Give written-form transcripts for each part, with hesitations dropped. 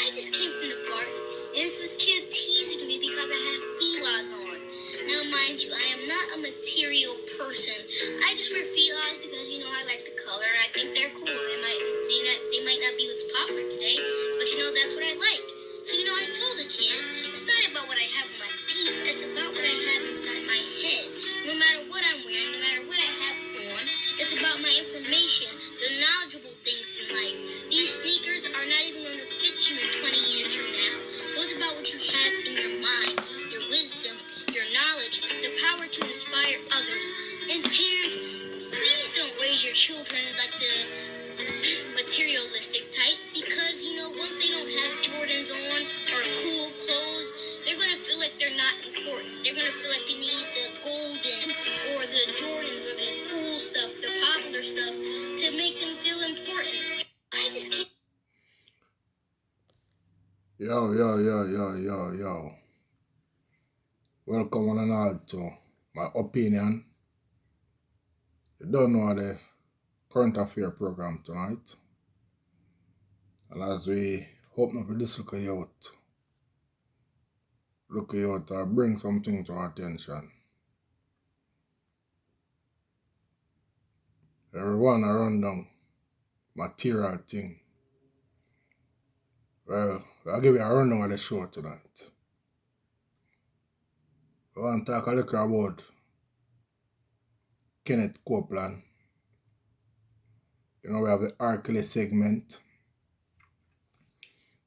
I just came from the park, and it's this kid teasing me because I have felines on. Now, mind you, I am not a material person. I just wear felines because, I like the color, and I think they're cool. They might not be what's popular today, but, that's what I like. So, I told the kid, it's not about what I have on my feet, it's about what I have inside my head. No matter what I'm wearing, no matter what I have on, it's about my information, the knowledgeable things in life. These sneakers are not even going to fit you in 20 years from now. So it's about what you have in your mind, your wisdom, your knowledge, the power to inspire others. And parents, please don't raise your children like the materialistic type because, once they don't have Jordans on or cool clothes, they're going to feel like they're not important. They're going to feel like they need the golden or the Jordans or the cool stuff, the popular stuff to make them feel important. I just can't. Yo. Welcome one and all to my opinion. You don't know the current affair program tonight. And as we open up with this look out, bring something to our attention. Everyone around down material thing. Well, I'll give you a rundown of the show tonight. We want to talk a little about Kenneth Copeland. We have the R. segment.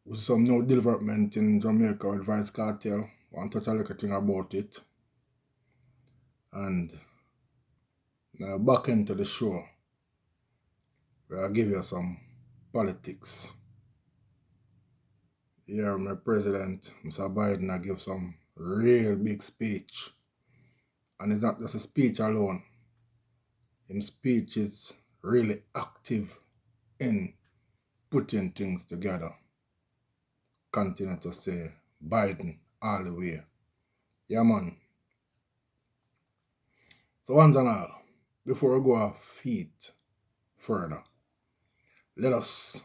With some new development in Jamaica with Vice Kartel. Want to touch a little thing about it. And now back into the show. Where I'll give you some politics. Here, my president, Mr. Biden, I give some real big speech. And it's not just a speech alone. His speech is really active in putting things together. Continue to say Biden all the way. Yeah, man. So once and all, before we go off feet further, let us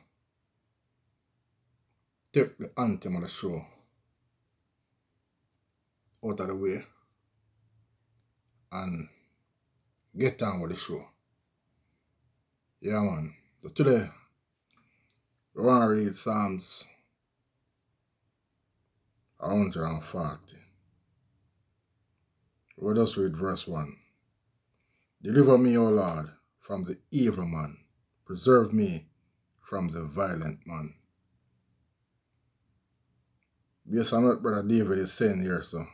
take the anthem of the show out of the way and get on with the show. Yeah, man. So today, we want to read Psalms 140. We'll just read verse 1. Deliver me, O Lord, from the evil man. Preserve me from the violent man. Yes, I know what Brother David is saying here, so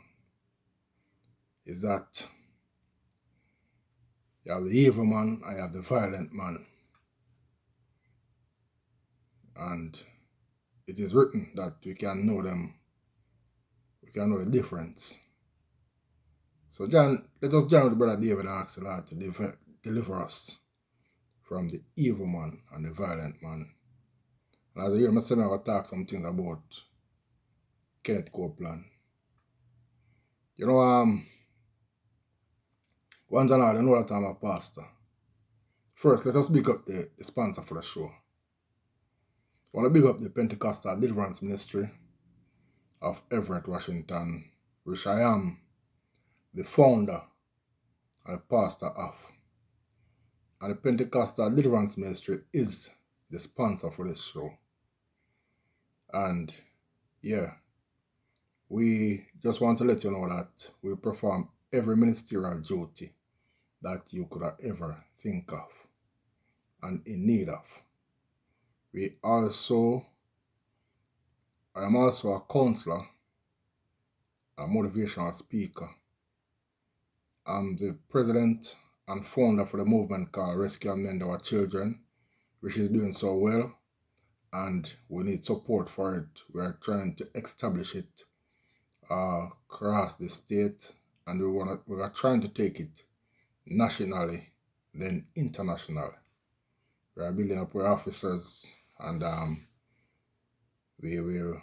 is that you have the evil man and you have the violent man. And it is written that we can know them, we can know the difference. So let us join with Brother David and ask the Lord to deliver us from the evil man and the violent man. And as you hear me say, I will talk some things about Kenneth Copeland. Once and all, you know that I'm a pastor. First, let us big up the sponsor for the show. I want to big up the Pentecostal Deliverance Ministry of Everett, Washington, which I am the founder and the pastor of. And the Pentecostal Deliverance Ministry is the sponsor for this show. And yeah, we just want to let you know that we perform every ministerial duty that you could ever think of and in need of. I am also a counselor, a motivational speaker. I'm the president and founder for the movement called Rescue and Mend Our Children, which is doing so well, and we need support for it. We are trying to establish it across the state, and we are trying to take it nationally, then internationally. We are building up our officers, and we will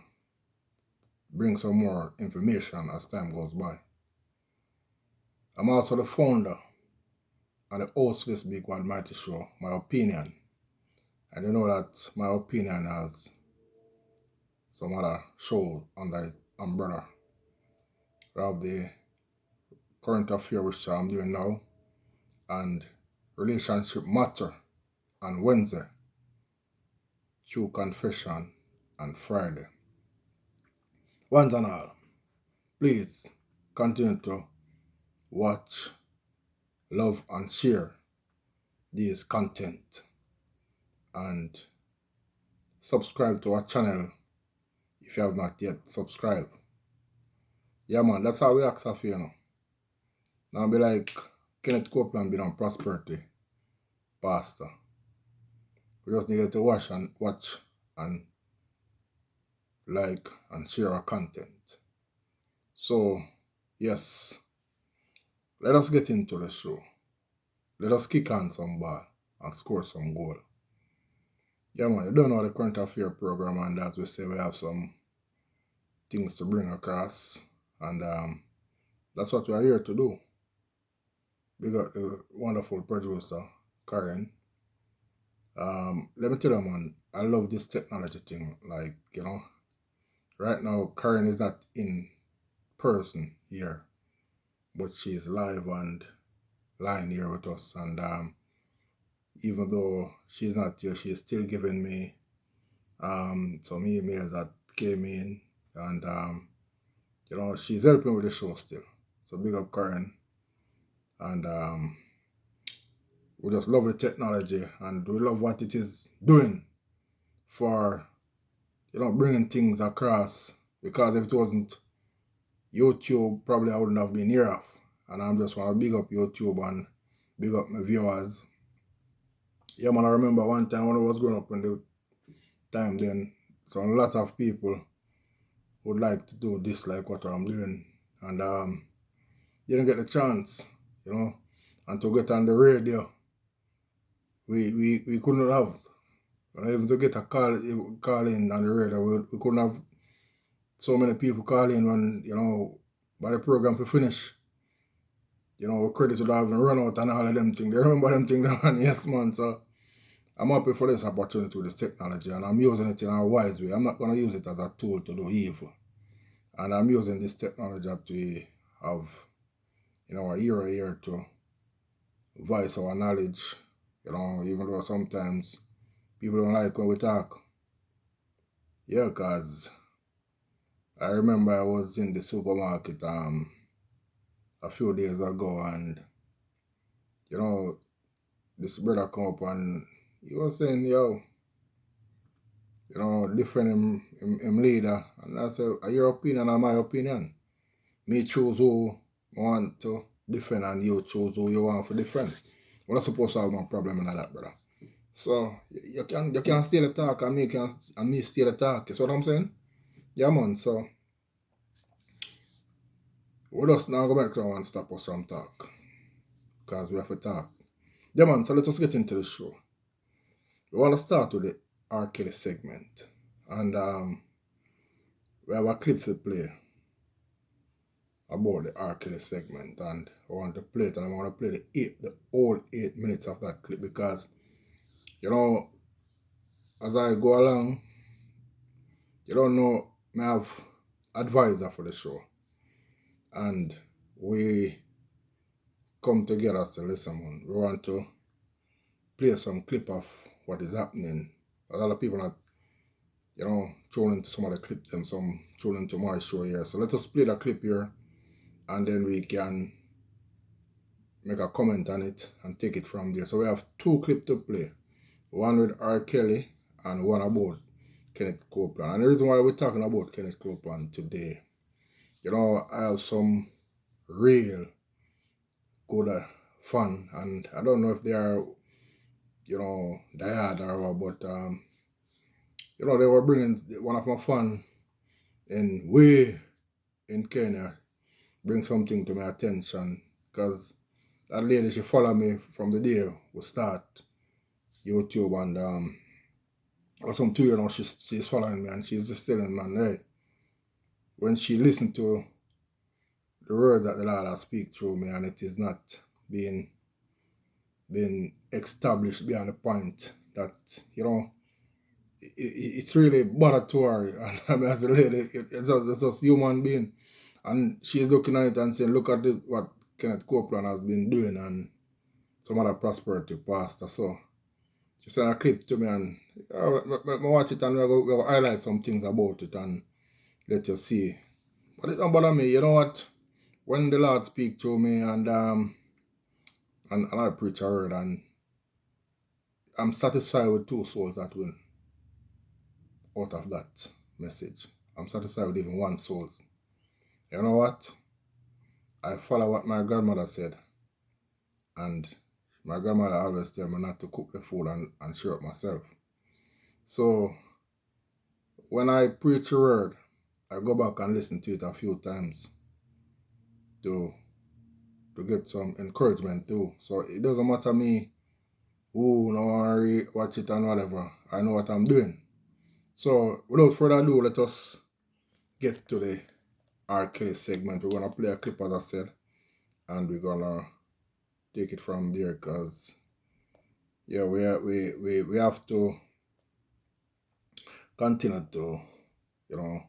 bring some more information as time goes by. I'm also the founder and the host of this Big Wide Mighty show, My Opinion. And you know that my opinion has some other show under the umbrella. We have the current affair which I'm doing now, and relationship matter on Wednesday, true confession on Friday. Once and all, please continue to watch, love, and share this content, and subscribe to our channel if you have not yet subscribed. Yeah, man, that's all we ask of you, Now be like Kenneth Copeland being on prosperity pastor. We just needed to watch and like and share our content. So, yes, let us get into the show. Let us kick on some ball and score some goal. Yeah, man, you don't know the current affair program, and as we say, we have some things to bring across, and that's what we are here to do. We got the wonderful producer, Karen. Let me tell you, man, I love this technology thing. Like, right now, Karen is not in person here, but she's live and lying here with us. And even though she's not here, she's still giving me some emails that came in, and she's helping with the show still. So big up Karen, and we just love the technology, and we love what it is doing for bringing things across. Because if it wasn't YouTube, probably I wouldn't have been here off. And I'm just want to big up YouTube and big up my viewers. Yeah, man, I remember one time when I was growing up in the time then, so a lot of people would like to do this like what I'm doing, and didn't get the chance, and to get on the radio, we couldn't have, even to get a call in on the radio, we couldn't have so many people call in when, by the program to finish, credits would have run out and all of them things. They remember them things, and yes, man, so I'm happy for this opportunity with this technology, and I'm using it in a wise way. I'm not going to use it as a tool to do evil. And I'm using this technology to have, our ear here to voice our knowledge, even though sometimes people don't like when we talk. Yeah, because I remember I was in the supermarket a few days ago, and, this brother come up and he was saying, yo, different him leader. And I said, your opinion or my opinion? Me choose who I want to defend, and you choose who you want to defend. We're not supposed to have no problem in that, brother. So you can steal the talk, and me steal the talk. You see what I'm saying? Yeah, man. So we just now go back now and stop us from talk, because we have to talk. Yeah, man. So let us get into the show. We want to start with the R. Kelly segment, and we have a clip to play about the R. Kelly segment, and I want to play it, and I want to play the whole 8 minutes of that clip, because as I go along, I have advisor for the show, and we come together to listen, man. We want to play some clip of what is happening. A lot of people are thrown into some of the clip, them some thrown into my show here. So let us play the clip here, and then we can make a comment on it and take it from there. So we have 2 clips to play. One with R. Kelly and one about Kenneth Copeland. And the reason why we're talking about Kenneth Copeland today, I have some real good fun, and I don't know if they are, diehard or what, but they were bringing one of my fun in Kenya, bring something to my attention, because that lady, she followed me from the day we start YouTube, and or some 2 years now, she's following me, and she's just telling me, man, hey, when she listened to the words that the Lord has speak through me, and it is not being established beyond the point that, it's really bother to her. And I mean, as a lady, it's just human being. And she's looking at it and saying, look at this, what Kenneth Copeland has been doing and some other prosperity pastor. So she sent a clip to me and I watch it and we'll go highlight some things about it and let you see. But it don't bother me. You know what? When the Lord speak to me and I preach a word and I'm satisfied with 2 souls that will out of that message. I'm satisfied with even 1 soul. You know what? I follow what my grandmother said. And my grandmother always tell me not to cook the food and share it myself. So when I preach a word, I go back and listen to it a few times to get some encouragement too. So it doesn't matter me who no worry, watch it and whatever. I know what I'm doing. So without further ado, let us get to the R. Kelly segment. We're gonna play a clip as I said, and we're gonna take it from there because yeah, we have to continue to, you know,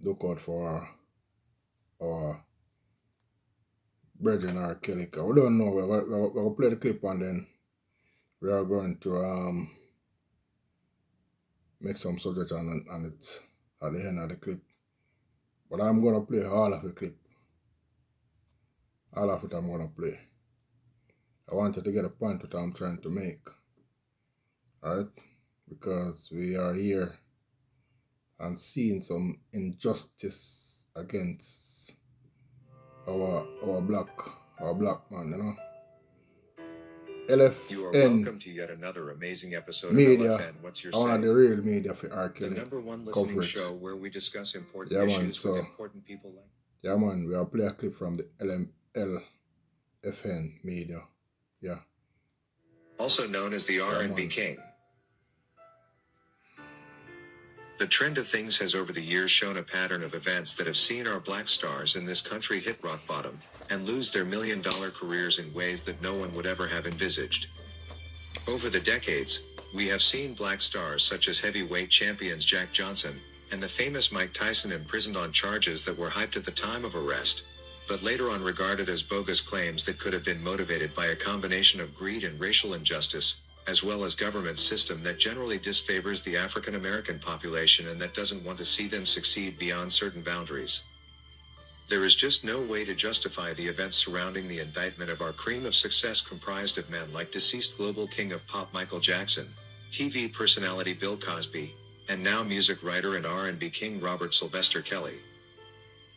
look out for our brethren R. Kelly. We don't know. We're gonna play the clip and then we are going to make some suggestion on it at the end of the clip. But I'm gonna play all of the clip. All of it I'm gonna play. I wanted to get a point that I'm trying to make. Alright? Because we are here and seeing some injustice against our black man, you know. LFN You are welcome to yet another amazing episode media, of LFN. What's your one of say? the real media for R. Kelly. The #1 listening coverage. show where we discuss important Yeah, man, issues so, with important people like. Yeah, man, we'll play a clip from the LFN media. Yeah. Also known as the R&B King. The trend of things has over the years shown a pattern of events that have seen our black stars in this country hit rock bottom and lose their million-dollar careers in ways that no one would ever have envisaged. Over the decades, we have seen black stars such as heavyweight champions Jack Johnson and the famous Mike Tyson imprisoned on charges that were hyped at the time of arrest, but later on regarded as bogus claims that could have been motivated by a combination of greed and racial injustice, as well as government system that generally disfavors the African American population and that doesn't want to see them succeed beyond certain boundaries. There is just no way to justify the events surrounding the indictment of our cream of success comprised of men like deceased global king of pop Michael Jackson, TV personality Bill Cosby, and now music writer and R&B king Robert Sylvester Kelly.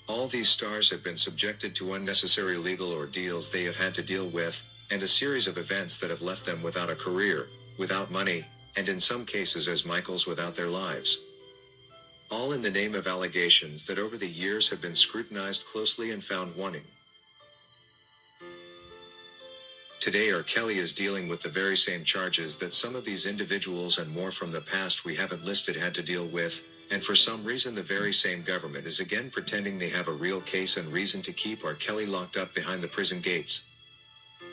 All these stars have been subjected to unnecessary legal ordeals they have had to deal with, and a series of events that have left them without a career, without money, and in some cases as Michaels without their lives. All in the name of allegations that over the years have been scrutinized closely and found wanting. Today R. Kelly is dealing with the very same charges that some of these individuals and more from the past we haven't listed had to deal with, and for some reason the very same government is again pretending they have a real case and reason to keep R. Kelly locked up behind the prison gates.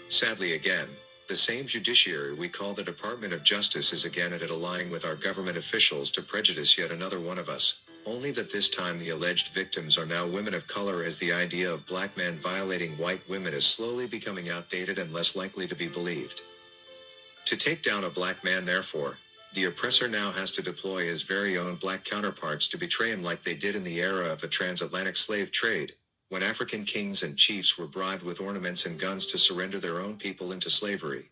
Sadly again, the same judiciary we call the Department of Justice is again at it allying with our government officials to prejudice yet another one of us, only that this time the alleged victims are now women of color as the idea of black men violating white women is slowly becoming outdated and less likely to be believed. To take down a black man therefore, the oppressor now has to deploy his very own black counterparts to betray him like they did in the era of the transatlantic slave trade, when African kings and chiefs were bribed with ornaments and guns to surrender their own people into slavery.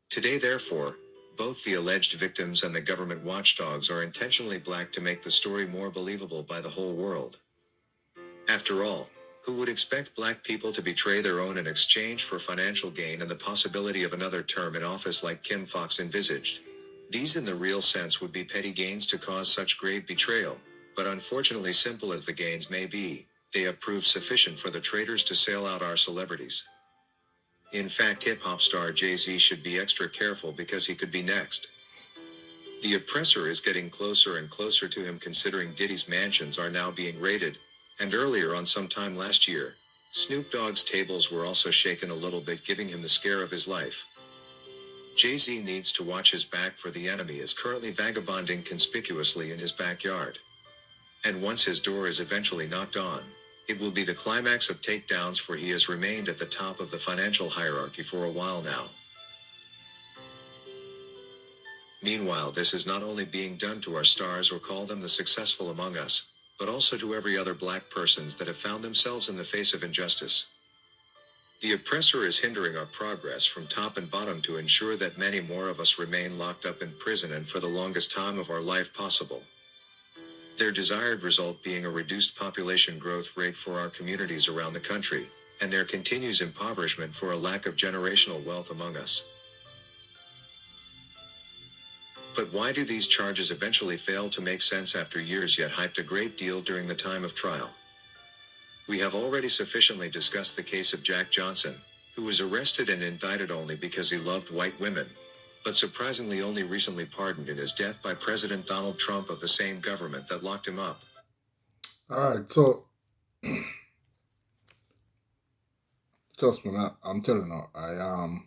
Today therefore, both the alleged victims and the government watchdogs are intentionally black to make the story more believable by the whole world. After all, who would expect black people to betray their own in exchange for financial gain and the possibility of another term in office like Kim Fox envisaged? These in the real sense would be petty gains to cause such grave betrayal, but unfortunately simple as the gains may be, they have proved sufficient for the traitors to sail out our celebrities. In fact hip-hop star Jay-Z should be extra careful because he could be next. The oppressor is getting closer and closer to him considering Diddy's mansions are now being raided, and earlier on sometime last year, Snoop Dogg's tables were also shaken a little bit giving him the scare of his life. Jay-Z needs to watch his back, for the enemy is currently vagabonding conspicuously in his backyard. And once his door is eventually knocked on, it will be the climax of takedowns, for he has remained at the top of the financial hierarchy for a while now. Meanwhile, this is not only being done to our stars or call them the successful among us, but also to every other black persons that have found themselves in the face of injustice. The oppressor is hindering our progress from top and bottom to ensure that many more of us remain locked up in prison and for the longest time of our life possible. Their desired result being a reduced population growth rate for our communities around the country, and their continues impoverishment for a lack of generational wealth among us. But why do these charges eventually fail to make sense after years, yet hyped a great deal during the time of trial? We have already sufficiently discussed the case of Jack Johnson, who was arrested and indicted only because he loved white women, but surprisingly only recently pardoned in his death by President Donald Trump of the same government that locked him up. Alright, so trust me, I'm telling you,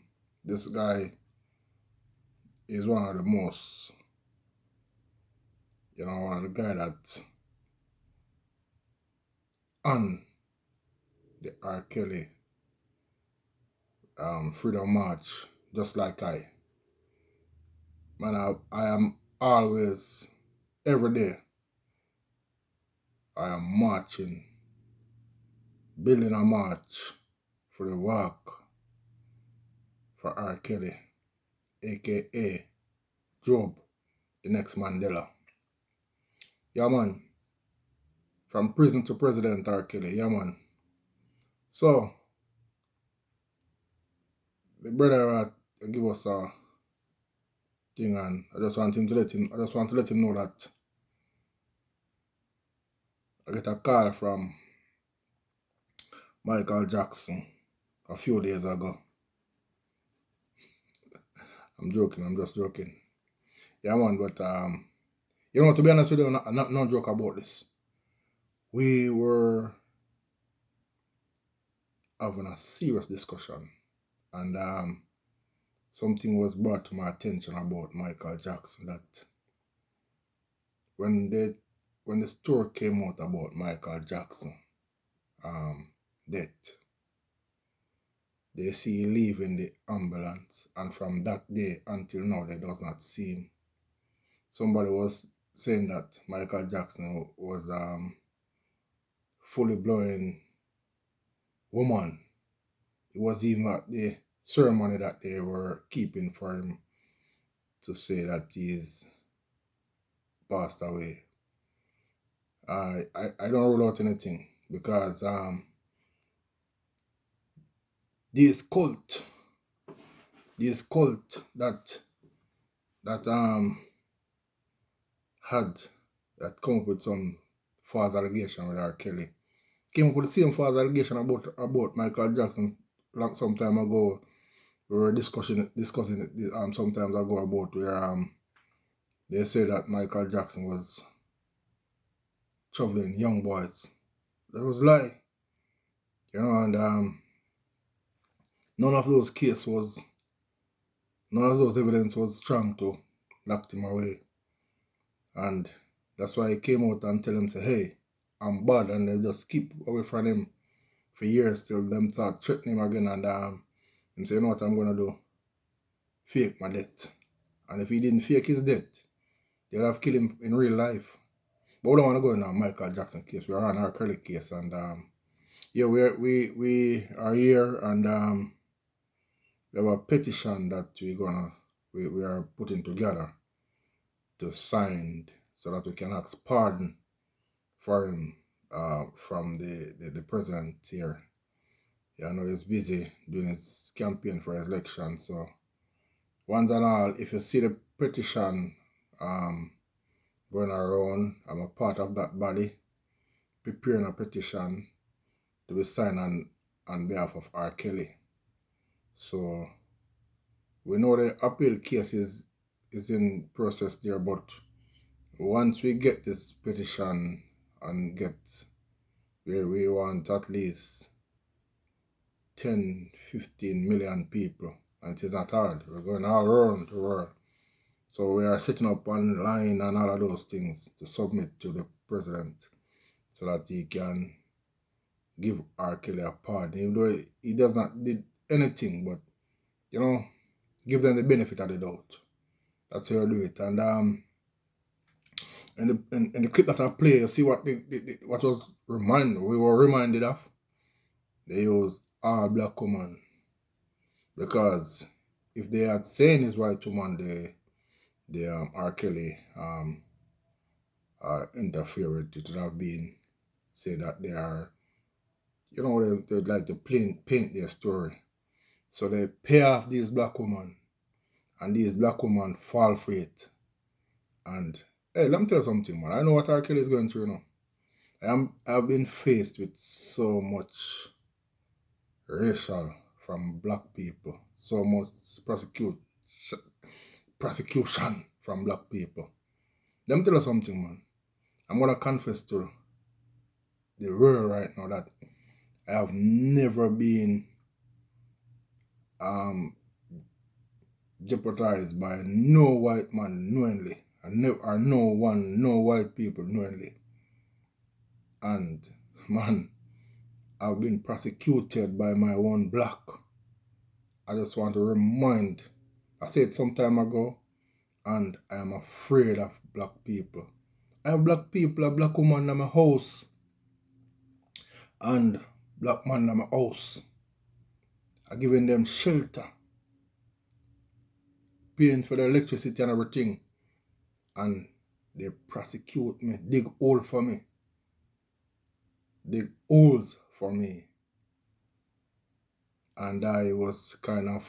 this guy is one of the most, one of the guy that on the R. Kelly Freedom March, just like I am always, every day, I am marching, building a march for the walk for R. Kelly, aka Job, the next Mandela. Yeah, man. From prison to president, R. Kelly. Yeah, man. So, the brother give us a thing, and I just want to let him know that I get a call from Michael Jackson a few days ago. I'm joking, I'm just joking. Yeah, man, but to be honest with you, no joke about this. We were having a serious discussion, and something was brought to my attention about Michael Jackson, that when the story came out about Michael Jackson death, they see him leaving the ambulance, and from that day until now they does not see him. Somebody was saying that Michael Jackson was fully blowing woman. It was even at the ceremony that they were keeping for him to say that he's passed away. I don't rule out anything, because this cult that come up with some false allegation with R. Kelly, came up with the same false allegation about Michael Jackson some time ago. We were discussing it some time ago about where they say that Michael Jackson was troubling young boys. That was a lie. And none of those evidence was strong to lock him away. And that's why he came out and tell him, say, hey, I'm bad, and they just keep away from him for years till them start threatening him again, and him say, you know what I'm gonna do? Fake my death. And if he didn't fake his death, they'd have killed him in real life. But we don't want to go in a Michael Jackson case. We are on our Kelly case, and yeah, we are here, and we have a petition that we are putting together to sign so that we can ask pardon for him from the president here. Yeah, I know he's busy doing his campaign for his election. So once and all, if you see the petition going around, I'm a part of that body preparing a petition to be signed on behalf of R. Kelly. So we know the appeal case is in process there, but once we get this petition and get where we want at least 10-15 million people And it is not hard. We're going all around the world. So we are setting up online and all of those things to submit to the president so that he can give R. Kelly a pardon. Even though he does not did anything, but, you know, give them the benefit of the doubt. That's how you do it. And in the clip that I play, you see what what we were reminded of. They use all black woman. Because if they had saying his white woman, the R. Kelly interfere with it, would have been say that they are, you know, they like to paint their story. So they pay off these black women, and these black women fall for it. And hey, let me tell you something, man. I know what R. Kelly is going through, you know. I've been faced with so much racial from black people, so much prosecution from black people. Let me tell you something, man. I'm gonna confess to the world right now that I have never been jeopardized by no white man knowingly, or no white people knowingly. And man, I've been prosecuted by my own black. I just want to remind, I said some time ago, and I am afraid of black people. I have black people, a black woman in my house, and black man in my house. I'm giving them shelter, paying for the electricity and everything, and they prosecute me, dig hole for me, dig holes for me. And I was kind of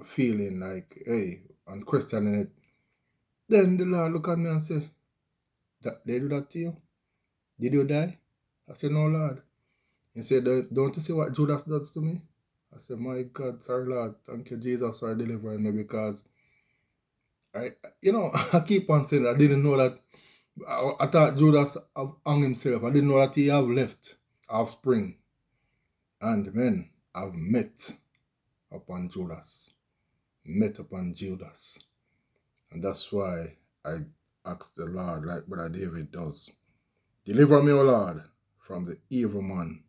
feeling like, hey, and questioning it. Then the Lord look at me and say, they do that to you? Did you die? I said, no, Lord. He said, don't you see what Judas does to me? I said, my God, sorry, Lord. Thank you, Jesus, for delivering me, because I keep on saying that I didn't know that. I thought Judas have hung himself. I didn't know that he have left offspring. And men have met upon Judas. Met upon Judas. And that's why I ask the Lord, like Brother David does, deliver me, O Lord, from the evil man,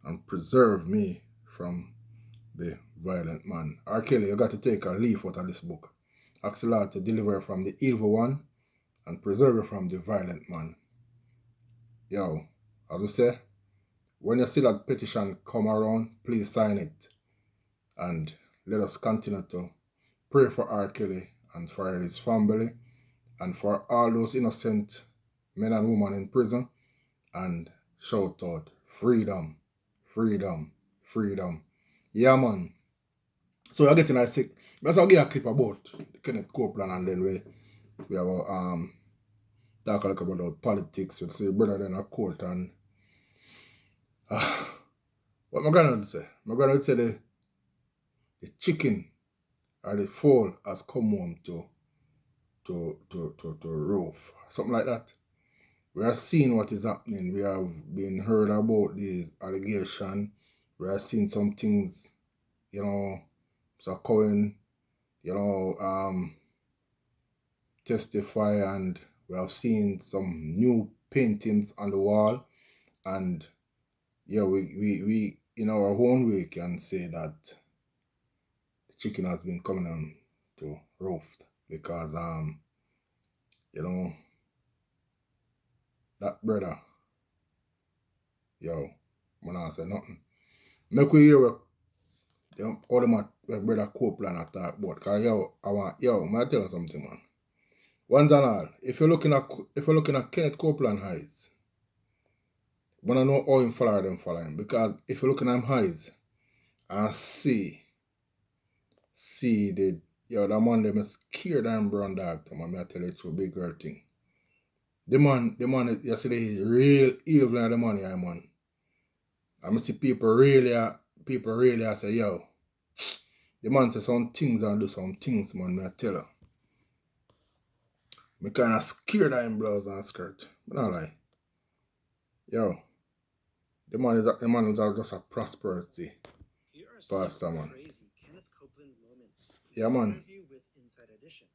and preserve me from the violent man. R. Kelly, you got to take a leaf out of this book. Ask the Lord to deliver from the evil one and preserve you from the violent man. Yo, as we say, when you see that petition come around, please sign it. And let us continue to pray for R. Kelly and for his family and for all those innocent men and women in prison, and shout out, freedom, freedom, freedom. Yeah, man. So you're getting a sick. I'll give you a clip about Kenneth Copeland, and then we have talk a little about politics. We'll see brother in a court, and what my grandmother say? My grandmother say the chicken or the fowl has come home to roof. Something like that. We are seeing what is happening. We have been heard about these allegations. We are seeing some things, so Cohen, testify, and we have seen some new paintings on the wall. And yeah, we in our own way can say that the chicken has been coming on to roast, because that brother, I'm not say nothing. Make we hear what all the brother Copeland attack about. Cause may I tell you something, man. One and all, if you're looking at Kenneth Copeland eyes, but I know how him follow him. Because if you're looking at him eyes and see the man them is scared and brown dog to man, I tell you it's a big girl thing. The man yesterday is real evil in the money, man. I see people really say, yo, the man say some things and do some things, man, I tell you. Me kinda scared of him blouse and skirt. But not lie. Yo, the man is just a prosperity pastor, man. Yeah, man.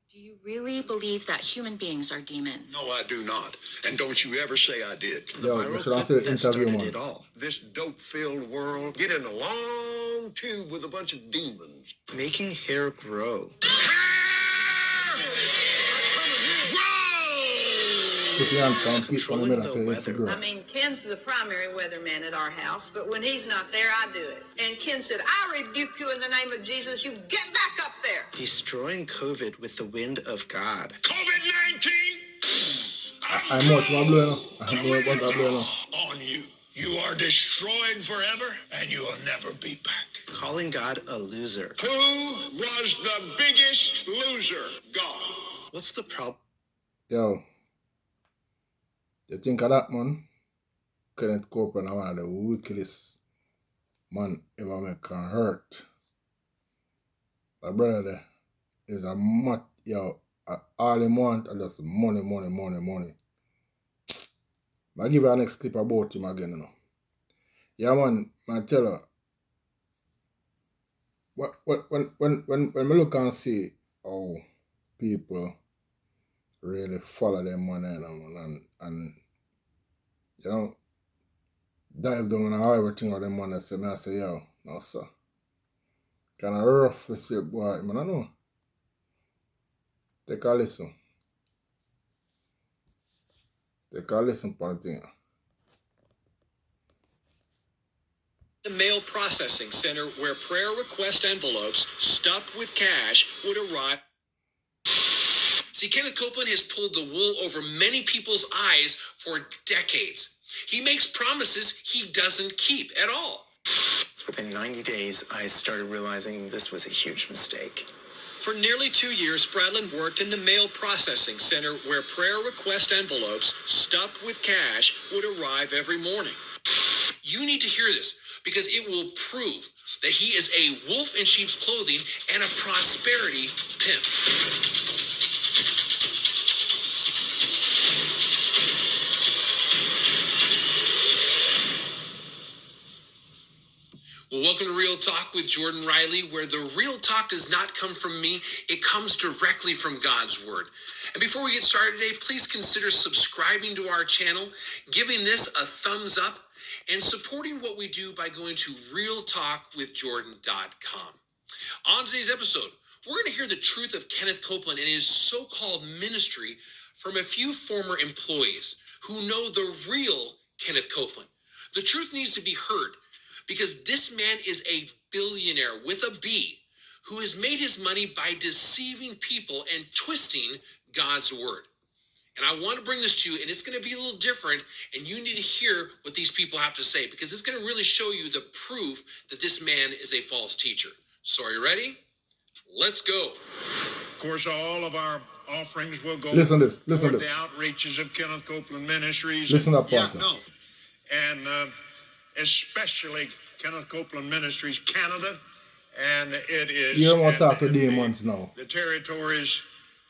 Do you really believe that human beings are demons? No, I do not. And don't you ever say I did. Yo, you should have said the interview, man. All. This dope-filled world, get in a long tube with a bunch of demons. Making hair grow. Put your hand on people in the middle and say it's a girl. I mean, Ken's the primary weatherman at our house, but when he's not there, I do it. And Ken said, I rebuke you in the name of Jesus. You get back up there. Destroying COVID with the wind of God. COVID-19! I'm much more blowing. I'm more about that blowing. On you. You are destroyed forever, and you will never be back. Calling God a loser. Who was the biggest loser? God. What's the problem? Yo. You think of that, man? Kenneth Copeland is one of the wickedest man ever make can hurt. My brother there is a mutt, yo, all he want are just money. I give you an next clip about him again, you know. Yeah, man, I tell you, when I look and see how people really follow them money, you know, and you know, dive down on how everything of them money, I say, yo, no sir. Kind of rough this shit, boy, man, I know. Take a listen. Take a listen for the thing. The mail processing center where prayer request envelopes stuffed with cash would arrive. See, Kenneth Copeland has pulled the wool over many people's eyes for decades. He makes promises he doesn't keep at all. Within 90 days, I started realizing this was a huge mistake. For nearly 2 years, Spradlin worked in the mail processing center where prayer request envelopes stuffed with cash would arrive every morning. You need to hear this because it will prove that he is a wolf in sheep's clothing and a prosperity pimp. Well, welcome to Real Talk with Jordan Riley, where the real talk does not come from me. It comes directly from God's Word. And before we get started today, please consider subscribing to our channel, giving this a thumbs up, and supporting what we do by going to realtalkwithjordan.com. On today's episode, we're going to hear the truth of Kenneth Copeland and his so-called ministry from a few former employees who know the real Kenneth Copeland. The truth needs to be heard, because this man is a billionaire with a B who has made his money by deceiving people and twisting God's word. And I want to bring this to you, and it's going to be a little different, and you need to hear what these people have to say, because it's going to really show you the proof that this man is a false teacher. So are you ready? Let's go. Of course, all of our offerings will go Listen to this. toward the outreaches of Kenneth Copeland Ministries. Listen up, Yeah, Pastor. no. And especially Kenneth Copeland Ministries Canada, and it is You don't want to talk to and demons now. the territories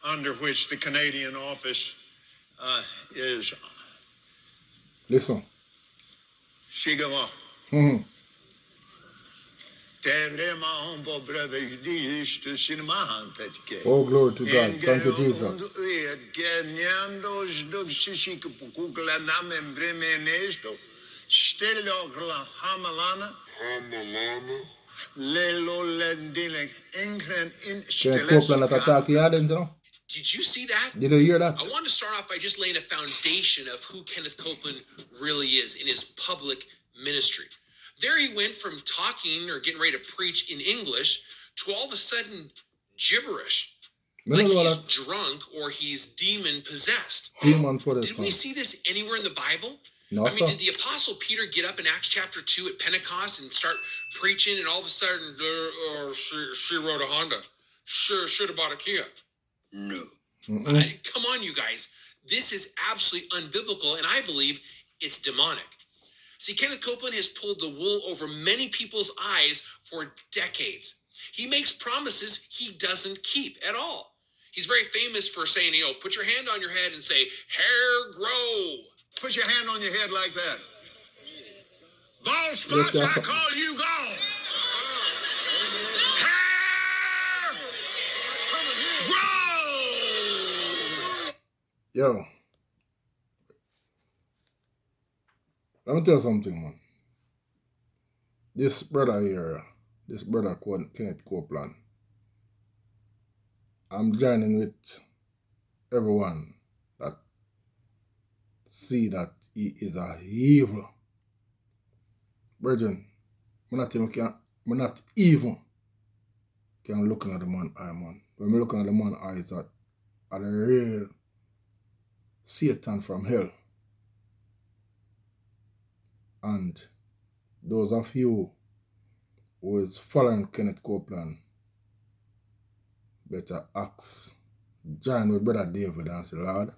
under which the Canadian office is. Listen. Sigama. Mm-hmm. Oh, glory to God. Thank you, Jesus. Kenneth Copeland at attack you, didn't you know? Did you see that? Did you hear that? I wanted to start off by just laying a foundation of who Kenneth Copeland really is in his public ministry. There he went from talking or getting ready to preach in English to all of a sudden gibberish. Like he's drunk or he's demon possessed. Demon possessed. Did we see this anywhere in the Bible? No, I mean, sir. did the Apostle Peter get up in Acts chapter 2 at Pentecost and start preaching, and all of a sudden, she rode a Honda. Should have bought a Kia. No. Come on, you guys. This is absolutely unbiblical, and I believe it's demonic. See, Kenneth Copeland has pulled the wool over many people's eyes for decades. He makes promises he doesn't keep at all. He's very famous for saying, put your hand on your head and say, hair grow. Put your hand on your head like that. Bald spots, I call you gone. Hair Yo, let me tell you something, man. This brother here, this brother called Kenneth Copeland, I'm joining with everyone that see that he is a evil. Brethren, we're not even can looking at the man eye, man. When we're looking at the man eyes at the real Satan from hell. And those of you who is following Kenneth Copeland, better ask, join with Brother David and say, Lord,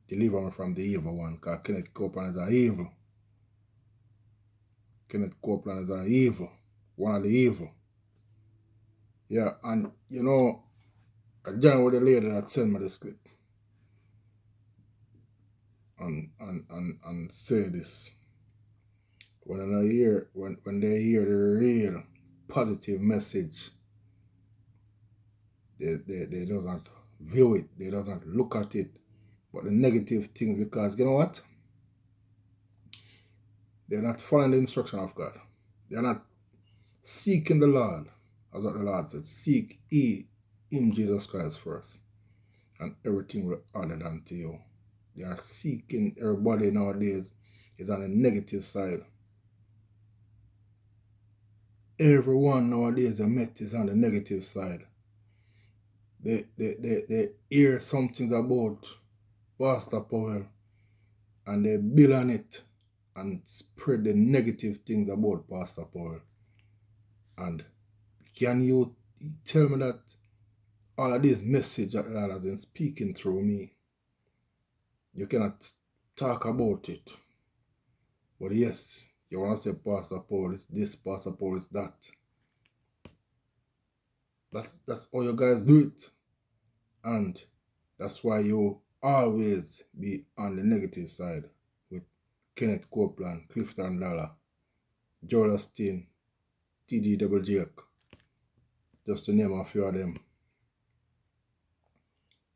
deliver me from the evil one, because Kenneth Copeland is an evil. Kenneth Copeland is an evil, one of the evil. Yeah, and you know, I joined with the lady that sent me this clip. And say this. When they hear the real positive message, they doesn't view it, they doesn't look at it, but the negative things, because you know what? They're not following the instruction of God. They're not seeking the Lord, as what the Lord said, seek ye in Jesus Christ first, and everything will be added unto you. They are seeking, everybody nowadays is on the negative side. Everyone nowadays I met is on the negative side. They hear something about Pastor Powell and they build on it and spread the negative things about Pastor Powell. And can you tell me that all of this message that God has been speaking through me, you cannot talk about it? But yes, you want to say Pastor Paul is this, Pastor Paul is that. That's how you guys do it. And that's why you always be on the negative side with Kenneth Copeland, Clifton Dollar, Joel Osteen, TD Double Jake, just to name a few of them.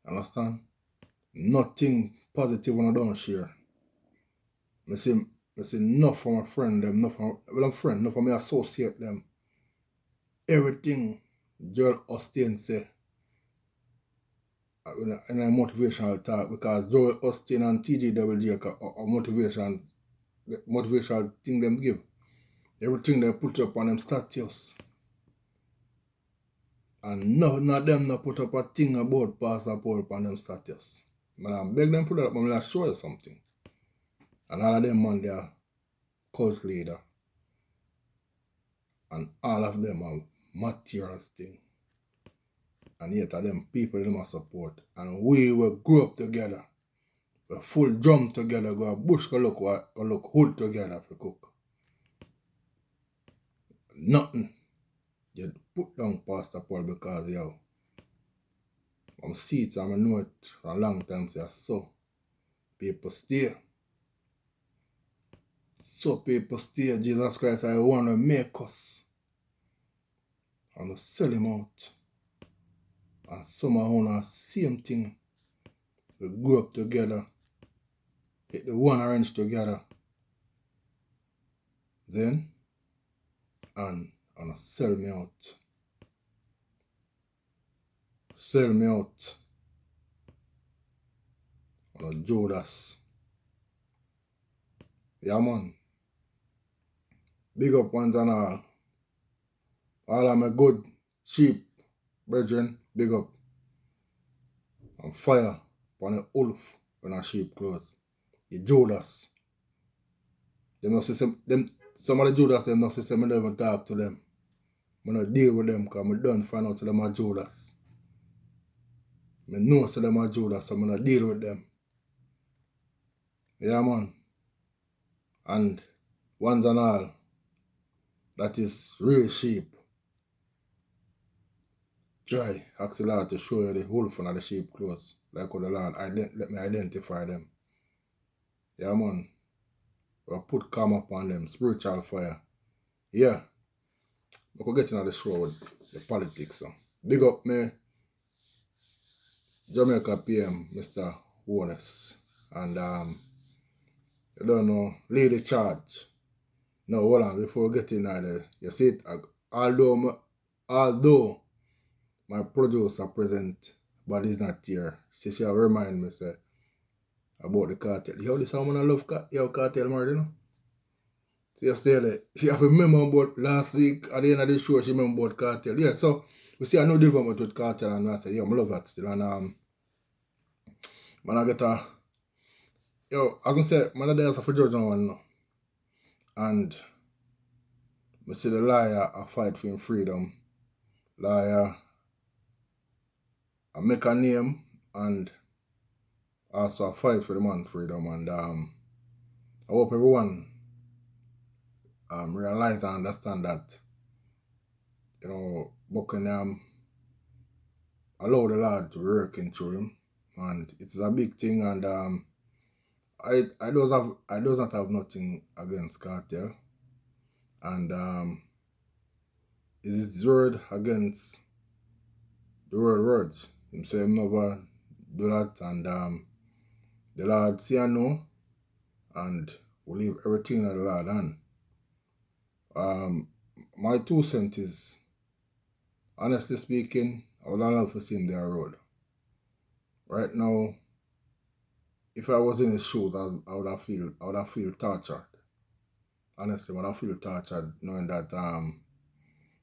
Understand? Nothing positive when I don't share. I say enough for my friend them, enough for my associate them. Everything Joel Osteen say in a motivational talk, because Joel Osteen and TGWG are motivational thing them give. Everything they put up on them status. And none of them not put up a thing about Pastor Paul on them status. Man, I beg them put it up, but I'll show you something. And all of them man, they are cult leader. And all of them are materials thing. And yet of them people them are support. And we will grow up together. We full drum together, go a bush go look hood together for cook. Nothing. You put down Pastor Paul because yo, I'm see it and I know it for a long time, so people stay. So people stay. Jesus Christ, I want to make us. And sell him out. And somehow on the same thing. We grow up together. Take the one orange together. Then, and sell me out. Sell me out. On Judas. Yeah, man. Big up ones and all. All of my good sheep, brethren, big up. And fire upon the wolf when a sheep close. The Judas. Some of the Judas, them not say I don't even talk to them. I don't deal with them because I don't find out them are Judas. I know them are Judas, so I don't deal with them. Yeah, man. And ones and all, that is real sheep. Try, ask the Lord to show you the wolf and the sheep clothes. Like how the Lord let me identify them. Yeah, man. We'll put calm upon them, spiritual fire. Yeah. We could get into the show with the politics. So. Big up me, Jamaica PM, Mr. owners. And you don't know, lead the charge. No, hold on, before we get in there, you see it, although my producer present, but he's not here, she remind me say, about the cartel. Yo, this woman I love cartel more, you know. So yesterday, she have remember about last week at the end of the show, she remember about cartel. Yeah, so we see a new development with cartel and I say, yo, I love that still. And man I get a as I say, man I there for judge on one now. And I see the liar a fight for him freedom. Liar I make a name and also a fight for the man freedom. And I hope everyone realize and understand that, you know, Buckingham allow the Lord to work in through him, and it's a big thing. And I does not have nothing against Kartel, and it is his word against the words. Him say him never do that, and the Lord say I know, and we leave everything at the Lord hand. My 2 cents is, honestly speaking, I would love to see him down the road. Right now, if I was in his shoes, I would have feel tortured. Honestly, I would have feel tortured knowing that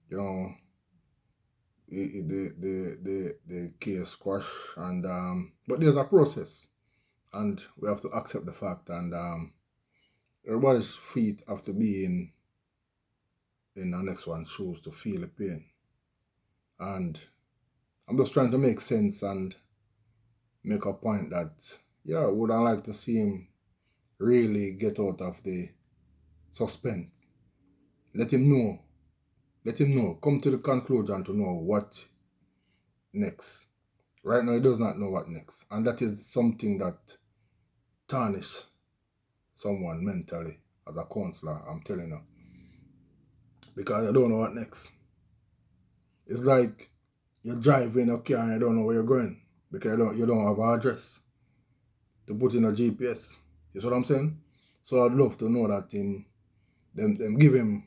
you know, the case squash, and but there's a process, and we have to accept the fact, and everybody's feet have to be in the next one's shoes to feel the pain. And I'm just trying to make sense and make a point that, yeah, would I like to see him really get out of the suspense. Let him know, come to the conclusion to know what next. Right now, he does not know what next. And that is something that tarnishes someone mentally as a counselor, I'm telling you. Because I don't know what next. It's like you're driving a car and you don't know where you're going because you don't have an address to put in a GPS. You see what I'm saying? So I'd love to know that them give him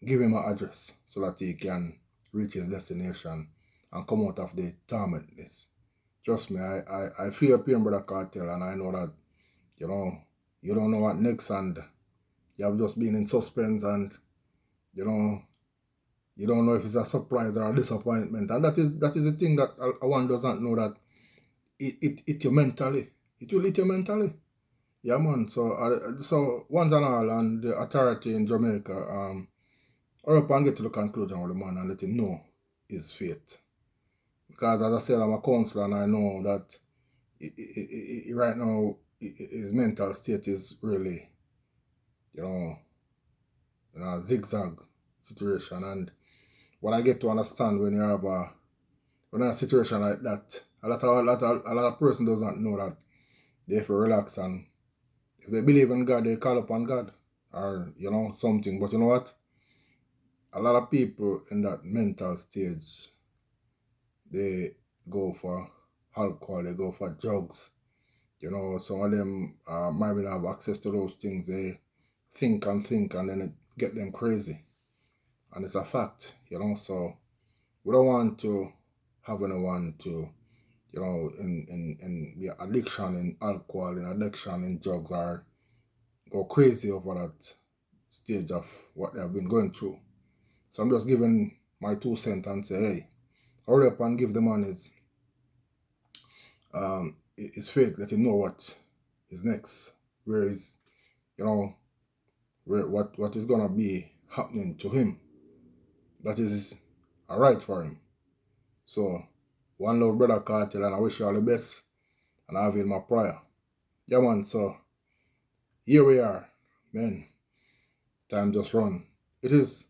an address so that he can reach his destination and come out of the tormentness. Trust me, I feel pain, Brother Kartel, and I know that, you know, you don't know what next, and you have just been in suspense, and you know, you don't know if it's a surprise or a disappointment. And that is the thing that one doesn't know, that it hit you mentally. It will hit you mentally. Yeah, man. So once and all, and the authority in Jamaica, hurry up and get to the conclusion with the man and let him know his fate. Because as I said, I'm a counselor and I know that right now his mental state is really, you know, a zigzag situation. And what I get to understand when you have a situation like that, a lot of person doesn't know that they have to relax, and if they believe in God, they call upon God, or you know, something. But you know what? A lot of people in that mental stage, they go for alcohol, they go for drugs. You know, some of them might not have access to those things. They think, and then it get them crazy. And it's a fact, you know. So we don't want to have anyone to, you know, in the addiction in alcohol, in addiction in drugs, or go crazy over that stage of what they have been going through. So I'm just giving my 2 cents and say, hey, hurry up and give the man his fate. Let him know what is next, where is, you know, what is gonna be happening to him. That is a right for him. So, one love, Brother Kartel, and I wish you all the best, and I have in my prayer. Yeah, man. So here we are, man. Time just run. It is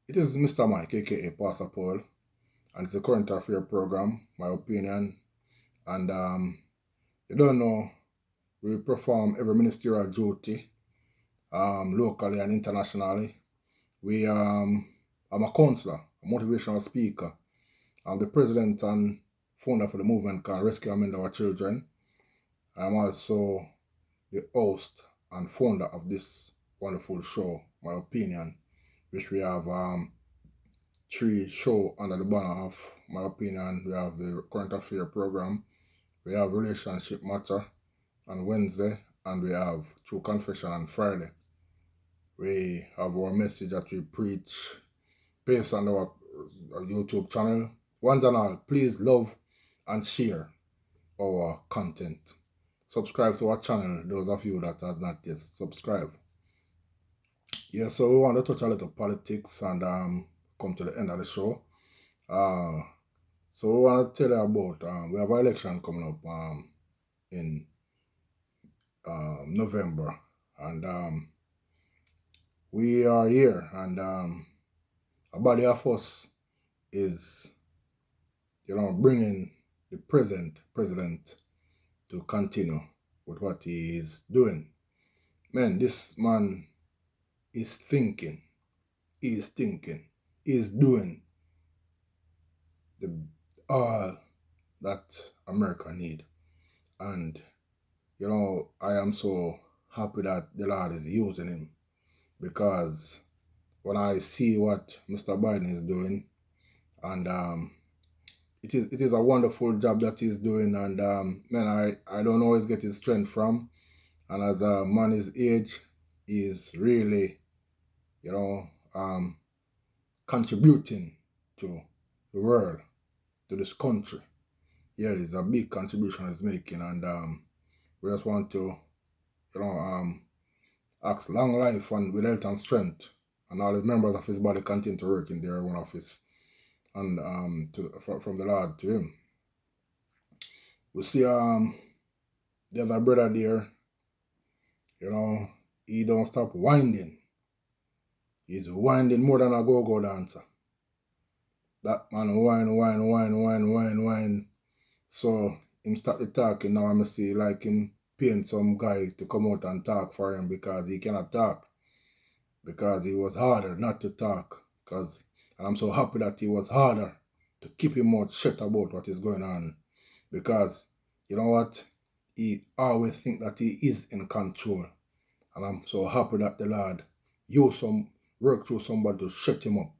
Mr. Mike, aka Pastor Paul, and it's a current affair program, my opinion. And you don't know, we perform every ministerial duty, locally and internationally. I'm a counselor, a motivational speaker. I'm the president and founder for the movement called Rescue and Mend Our Children. I'm also the host and founder of this wonderful show, My Opinion, which we have 3 shows under the banner of My Opinion. We have the Current Affair program, we have Relationship Matter on Wednesday, and we have True Confession on Friday. We have our message that we preach based on our YouTube channel. Once and all, please love and share our content. Subscribe to our channel, those of you that have not yet subscribed. Yeah, so we want to touch a little politics and come to the end of the show. So we want to tell you about, we have an election coming up in November, and we are here, and a body of us is, bringing the present president to continue with what he is doing. Man, this man is thinking, he's doing all that America need. And, I am so happy that the Lord is using him, because when I see what Mr. Biden is doing, and it is a wonderful job that he's doing, and man, I don't always get his strength from, and as a man his age, he is really, contributing to the world, to this country. Yeah, it's a big contribution he's making, and we just want to, ask long life and with health and strength, and all the members of his body continue to work in their own office, and from the Lord to him. We see the other brother there, he don't stop winding. He's winding more than a go-go dancer. That man whine. So him start the talking now. I see like him paying some guy to come out and talk for him, because he cannot talk. Because he was harder not to talk. And I'm so happy that he was harder to keep him mouth shut about what is going on. Because, you know what? He always think that he is in control. And I'm so happy that the Lord work through somebody to shut him up.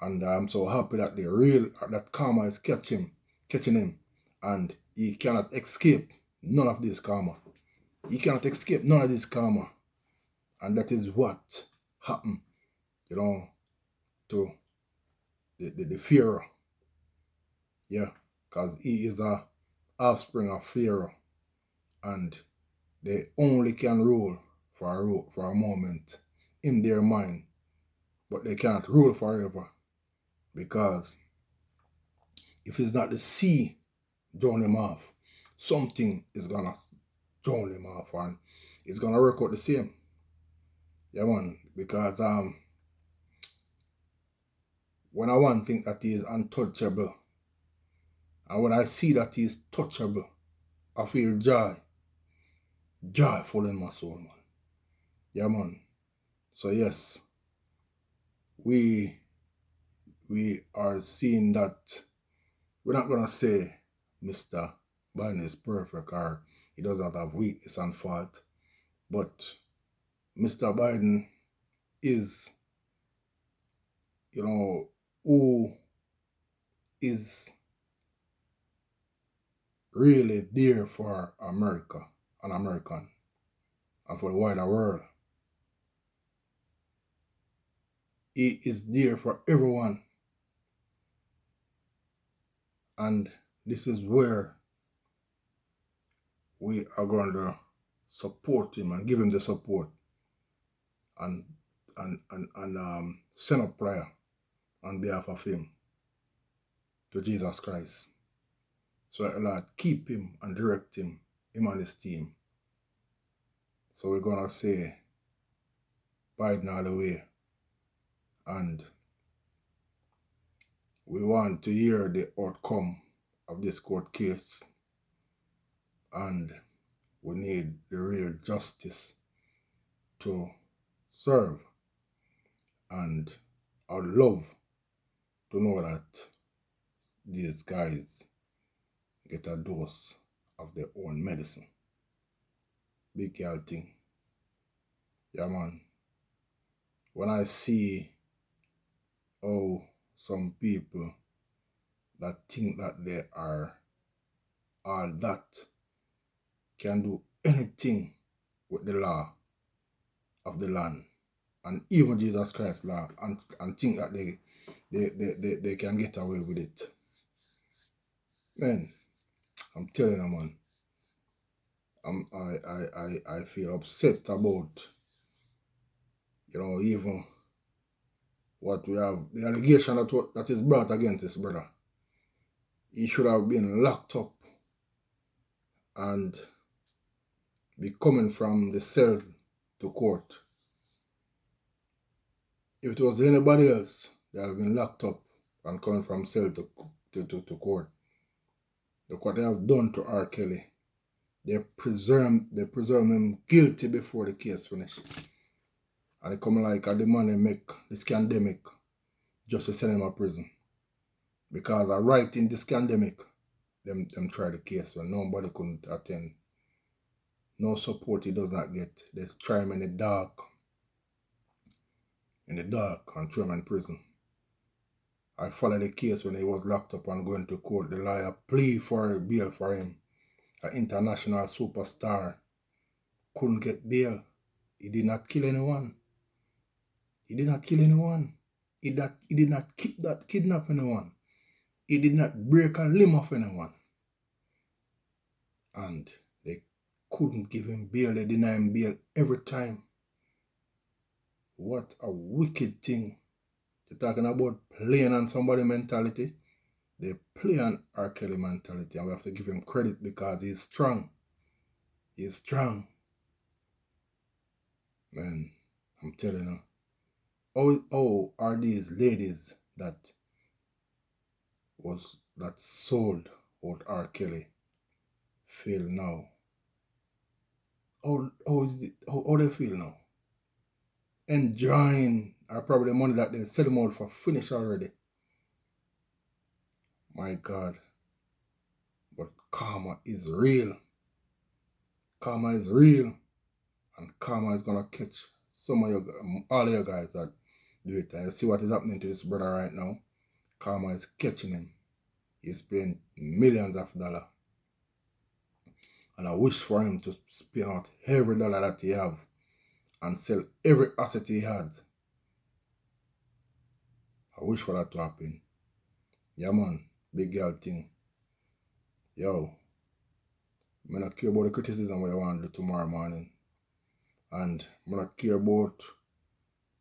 And I'm so happy that that karma is catching him. And he cannot escape none of this karma. He cannot escape none of this karma. And that is what happened, to the Pharaoh. Yeah, because he is a offspring of Pharaoh. And they only can rule for a moment in their mind. But they cannot rule forever. Because if it's not the sea drown him off, something is gonna drown him off, and it's gonna work out the same. Yeah, man. Because when I want to think that he is untouchable, and when I see that he is touchable, I feel joyful in my soul, man. Yeah, man. So yes, we are seeing that we're not gonna say Mr. Biden is perfect or he does not have weakness and fault, but Mr. Biden is, who is really there for America and American and for the wider world. He is there for everyone. And this is where we are going to support him and give him the support and send up prayer on behalf of him to Jesus Christ. So Lord, keep him and direct him and his team. So we're going to say Biden all the way. And we want to hear the outcome of this court case. And we need the real justice to serve. And I'd love to know that these guys get a dose of their own medicine. big girl thing. Yeah, man. When I see how some people that think that they are all that can do anything with the law of the land and even Jesus Christ's law and think that they can get away with it. Man, I'm telling you, man. I feel upset about, even what we have, the allegation that is brought against this brother. He should have been locked up and be coming from the cell to court. If it was anybody else, they would have been locked up and coming from cell to court. Look what they have done to R. Kelly. They presume him guilty before the case finished. And they come like the man they make this scandemic just to send him to prison. Because right in this scandemic, them try the case when nobody couldn't attend. No support he does not get. They try him in the dark and throw him in prison. I followed the case when he was locked up and going to court. The lawyer plead for bail for him. An international superstar couldn't get bail. He did not kill anyone. He did not kill anyone. He did not kidnap anyone. He did not break a limb of anyone. And they couldn't give him bail. They deny him bail every time. What a wicked thing. They're talking about playing on somebody mentality. They play on R. Kelly mentality, and we have to give him credit because he's strong. He's strong. Man, I'm telling you. How are these ladies that sold out R. Kelly feel now? How they feel now? Enjoying probably the money that they sell them out for finish already. My God. But karma is real. Karma is real. And karma is going to catch all of you guys that do it. And you see what is happening to this brother right now? Karma is catching him. He's paying millions of dollars. And I wish for him to spend out every dollar that he have and sell every asset he had. I wish for that to happen. Yeah, man. Big girl thing. Yo. I don't care about the criticism what you want to do tomorrow morning. And I don't care about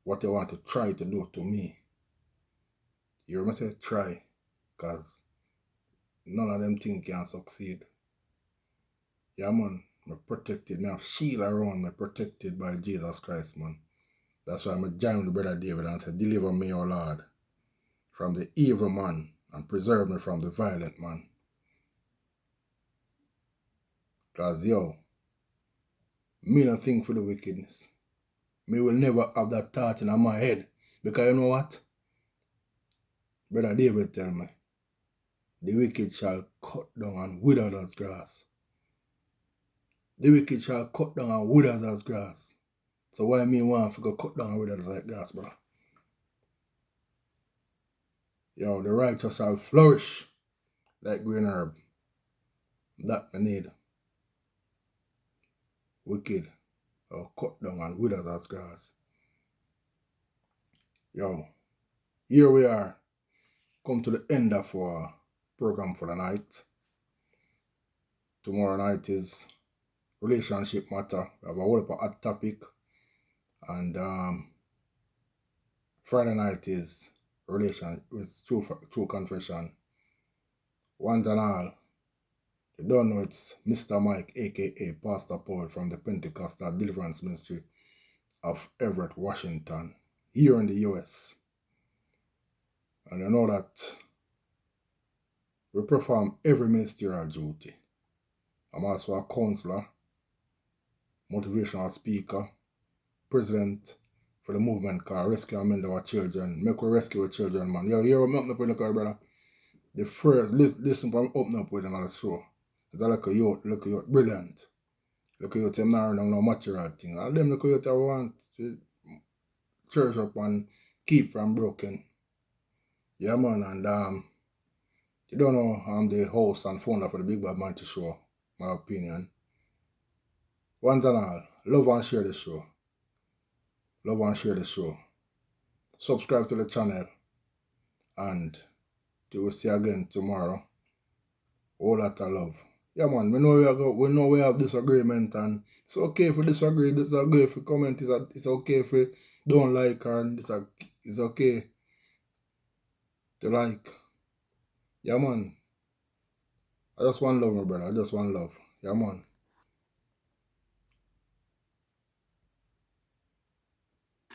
what you want to try to do to me. You hear me say try. Because none of them things can succeed. Yeah, man. I'm protected. I have shield around me, protected by Jesus Christ, man. That's why I'm joining the brother David and say, deliver me, O Lord, from the evil man and preserve me from the violent man. Because, me don't think for the wickedness. Me will never have that thought in my head. Because you know what? Brother David tell me, the wicked shall cut down and wither as grass. The wicked shall cut down and wither as grass. So why me want to go cut down and wither as grass, brother? The righteous shall flourish like green herb. That I need. Wicked or cut down and withers as grass. Here we are. Come to the end of our program for the night. Tomorrow night is relationship matter. We have a whole hot topic. And Friday night is true confession. Once and all, you don't know it's Mr. Mike, aka Pastor Paul from the Pentecostal Deliverance Ministry of Everett, Washington, here in the US. And you know that we perform every ministerial duty. I'm also a counselor, motivational speaker, president for the movement called Rescue and Mend Our Children. Make we rescue children, man. Hear what I'm opening up with the car, brother. The first, listen from open up with another show. It's like a youth, brilliant. Look at them now no material thing. And them look at you want to church up and keep from broken. Yeah, man, and you don't know I'm the host and founder for the Big Bad Manti Show, my opinion. Once and all, love and share the show. Love and share the show. Subscribe to the channel. And we will see you again tomorrow. All that I love. Yeah, man, we know we have disagreement, and it's okay if we disagree, if we comment, it's okay if we don't like, and it's okay to like. Yeah, man. I just want love, my brother. I just want love. Yeah, man.